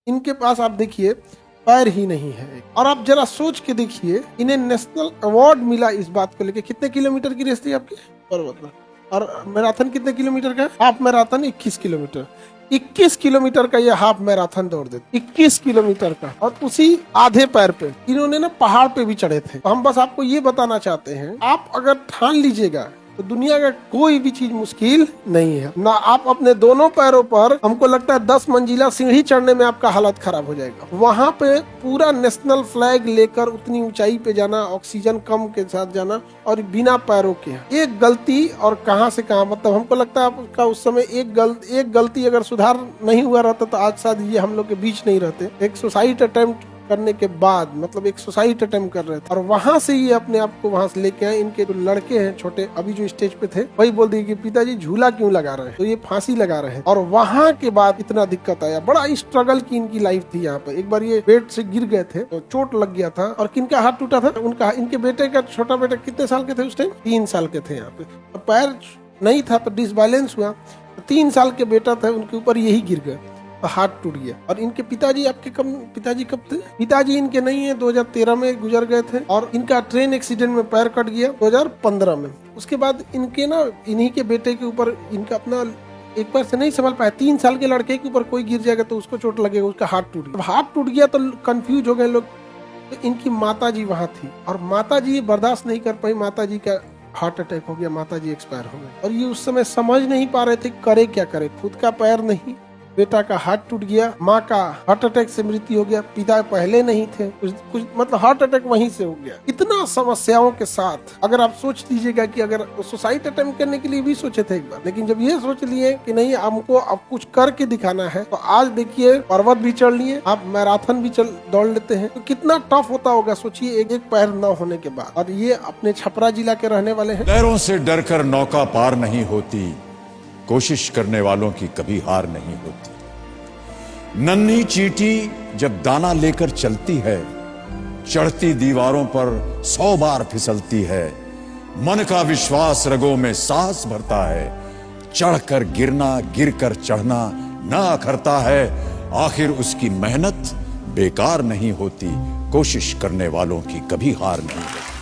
इनके पास आप देखिए पैर ही नहीं है। और आप जरा सोच के देखिए, इन्हें नेशनल अवार्ड मिला इस बात को लेके। कितने किलोमीटर की रेस थी आपकी? और मैराथन कितने किलोमीटर का? Half marathon 21 kilometre. 21 किलोमीटर का ये हाफ मैराथन दौड़ देते, 21 किलोमीटर का, और उसी आधे पैर पे इन्होंने ना पहाड़ पे भी चढ़े थे। तो हम बस आपको ये बताना चाहते हैं, आप अगर ठान लीजिएगा तो दुनिया का कोई भी चीज मुश्किल नहीं है ना। आप अपने दोनों पैरों पर, हमको लगता है 10 मंजिला सीढ़ी चढ़ने में आपका हालत खराब हो जाएगा। वहां पे पूरा नेशनल फ्लैग लेकर उतनी ऊंचाई पे जाना, ऑक्सीजन कम के साथ जाना, और बिना पैरों के। एक गलती और कहां से कहां, मतलब हमको लगता है आपका उस समय एक गलती अगर सुधार नहीं हुआ रहता तो आज शायद ये हम लोग के बीच नहीं रहते। एक सुसाइड अटेम्प्ट करने के बाद, मतलब एक सुसाइड अटेम्प्ट कर रहे थे, और वहां से ये अपने आप को वहां से लेके आए। इनके जो लड़के हैं छोटे, अभी जो स्टेज पे थे, वही बोल दिए कि पिताजी झूला क्यों लगा रहे हैं, तो ये फांसी लगा रहे हैं। और वहां के बाद इतना दिक्कत आया, बड़ा स्ट्रगल की इनकी लाइफ थी। यहाँ पे एक बार ये बेड से गिर गए थे तो चोट लग गया था, और किनका हाथ टूटा था? उनका। इनके बेटे का, छोटा बेटा कितने साल के थे उस टाइम? 3 साल के थे। यहाँ पे पैर नहीं था तो डिसबैलेंस हुआ, 3 साल के बेटा था, उनके ऊपर यही गिर गए, हाथ टूट गया। और इनके पिताजी आपके पिताजी कब थे? पिताजी इनके नहीं है, 2013 में गुजर गए थे। और इनका ट्रेन एक्सीडेंट में पैर कट गया 2015 में। उसके बाद इनके ना, इन्हीं के बेटे के ऊपर इनका अपना एक पैर से नहीं संभल पाया। 3 साल के लड़के के ऊपर कोई गिर जाएगा तो उसको चोट लगेगा, उसका हाथ टूट गया। हाथ टूट गया तो कंफ्यूज हो गए लोग। तो इनकी माता जी वहां थी, और माता जी बर्दाश्त नहीं कर पाई, माता जी का हार्ट अटैक हो गया, माता जी एक्सपायर हो गए। और ये उस समय समझ नहीं पा रहे थे करे क्या करे। खुद का पैर नहीं, बेटा का हाथ टूट गया, माँ का हार्ट अटैक से मृत्यु हो गया, पिता पहले नहीं थे, कुछ मतलब हार्ट अटैक वहीं से हो गया। इतना समस्याओं के साथ अगर आप सोच लीजिएगा कि अगर सुसाइड अटेम्प्ट करने के लिए भी सोचे थे एक बार, लेकिन जब ये सोच लिए कि नहीं हमको अब कुछ करके दिखाना है, तो आज देखिए पर्वत भी चढ़ लिए, आप मैराथन भी दौड़ लेते हैं। तो कितना टफ होता होगा सोचिए, एक पैर न होने के बाद। और ये अपने छपरा जिला के रहने वाले हैं। लहरों से डरकर नौका पार नहीं होती, कोशिश करने वालों की कभी हार नहीं होती। नन्ही चींटी जब दाना लेकर चलती है, चढ़ती दीवारों पर 100 बार फिसलती है। मन का विश्वास रगों में साहस भरता है, चढ़कर गिरना, गिरकर चढ़ना ना अखरता है। आखिर उसकी मेहनत बेकार नहीं होती, कोशिश करने वालों की कभी हार नहीं होती।